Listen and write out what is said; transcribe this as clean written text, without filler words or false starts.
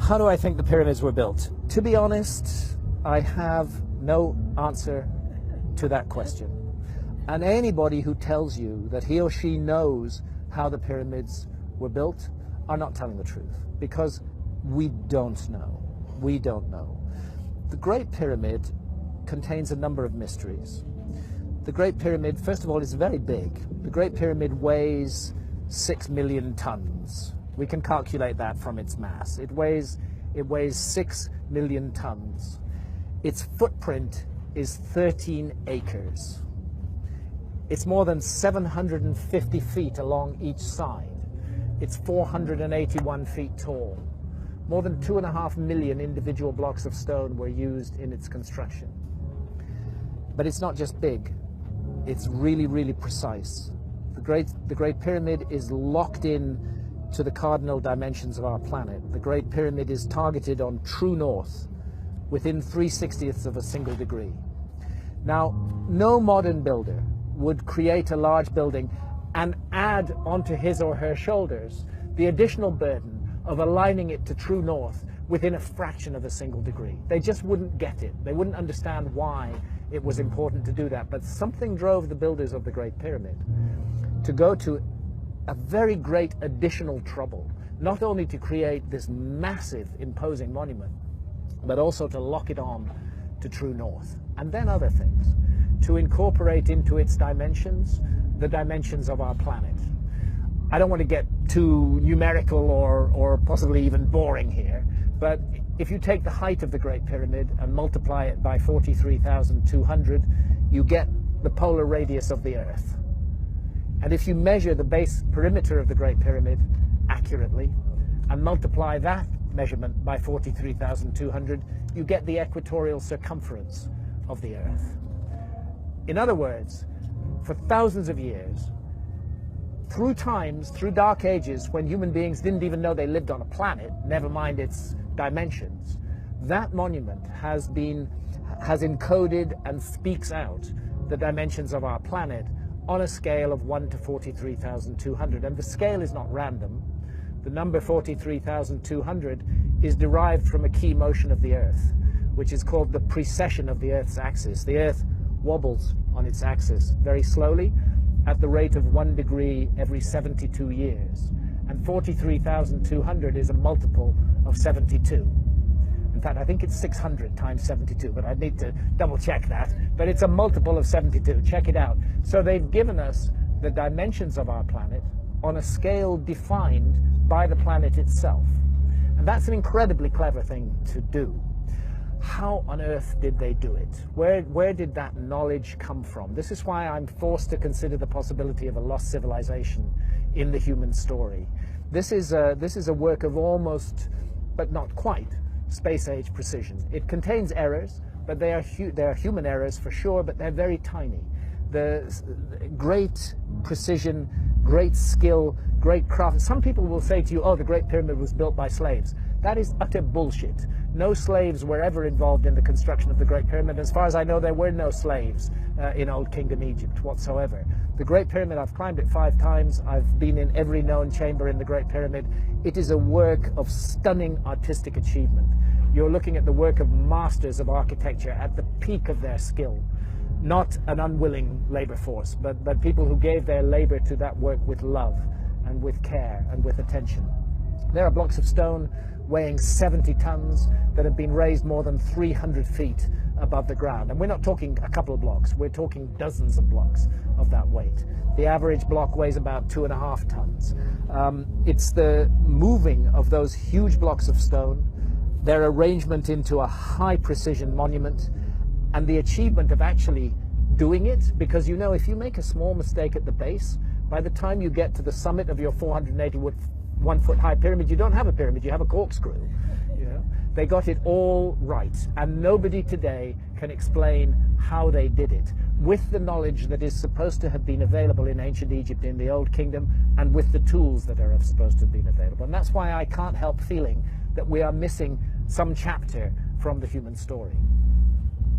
How do I think the pyramids were built? To be honest, I have no answer to that question. And anybody who tells you that he or she knows how the pyramids were built are not telling the truth, because we don't know. We don't know. The Great Pyramid contains a number of mysteries. The Great Pyramid, first of all, is very big. The Great Pyramid weighs 6 million tons. We can calculate that from its mass. It weighs 6 million tons. Its footprint is 13 acres. It's more than 750 feet along each side. It's 481 feet tall. More than 2.5 million individual blocks of stone were used in its construction. But it's not just big, it's really, really precise. The Great Pyramid is locked in to the cardinal dimensions of our planet. The Great Pyramid is targeted on true north, within 3/60ths of a single degree. Now, no modern builder would create a large building and add onto his or her shoulders the additional burden of aligning it to true north within a fraction of a single degree. They just wouldn't get it. They wouldn't understand why it was important to do that. But something drove the builders of the Great Pyramid to go to a very great additional trouble, not only to create this massive, imposing monument, but also to lock it on to true north. And then other things, to incorporate into its dimensions the dimensions of our planet. I don't want to get too numerical or possibly even boring here, but if you take the height of the Great Pyramid and multiply it by 43,200, you get the polar radius of the Earth. And if you measure the base perimeter of the Great Pyramid accurately and multiply that measurement by 43,200, you get the equatorial circumference of the Earth. In other words, for thousands of years, through times, through dark ages, when human beings didn't even know they lived on a planet, never mind its dimensions, that monument has encoded and speaks out the dimensions of our planet on a scale of 1 to 43,200. And the scale is not random. The number 43,200 is derived from a key motion of the Earth, which is called the precession of the Earth's axis. The Earth wobbles on its axis very slowly at the rate of 1 degree every 72 years. And 43,200 is a multiple of 72. In fact, I think it's 600 times 72, but I need to double check that. But it's a multiple of 72. Check it out. So they've given us the dimensions of our planet on a scale defined by the planet itself. And that's an incredibly clever thing to do. How on earth did they do it? Where did that knowledge come from? This is why I'm forced to consider the possibility of a lost civilization in the human story. This is a work of almost, but not quite, space-age precision. It contains errors, but they are human errors for sure, but they're very tiny. The great precision, great skill, great craft. Some people will say to you, oh, the Great Pyramid was built by slaves. That is utter bullshit. No slaves were ever involved in the construction of the Great Pyramid. As far as I know, there were no slaves in Old Kingdom Egypt whatsoever. The Great Pyramid, I've climbed it 5 times. I've been in every known chamber in the Great Pyramid. It is a work of stunning artistic achievement. You're looking at the work of masters of architecture at the peak of their skill. Not an unwilling labor force, but people who gave their labor to that work with love and with care and with attention. There are blocks of stone weighing 70 tons that have been raised more than 300 feet above the ground. And we're not talking a couple of blocks, we're talking dozens of blocks of that weight. The average block weighs about 2.5 tons. It's the moving of those huge blocks of stone, their arrangement into a high precision monument, and the achievement of actually doing it, because you know, if you make a small mistake at the base, by the time you get to the summit of your 481-foot high pyramid, you don't have a pyramid, you have a corkscrew. You know? They got it all right, and nobody today can explain how they did it, with the knowledge that is supposed to have been available in ancient Egypt, in the Old Kingdom, and with the tools that are supposed to have been available. And that's why I can't help feeling that we are missing some chapter from the human story.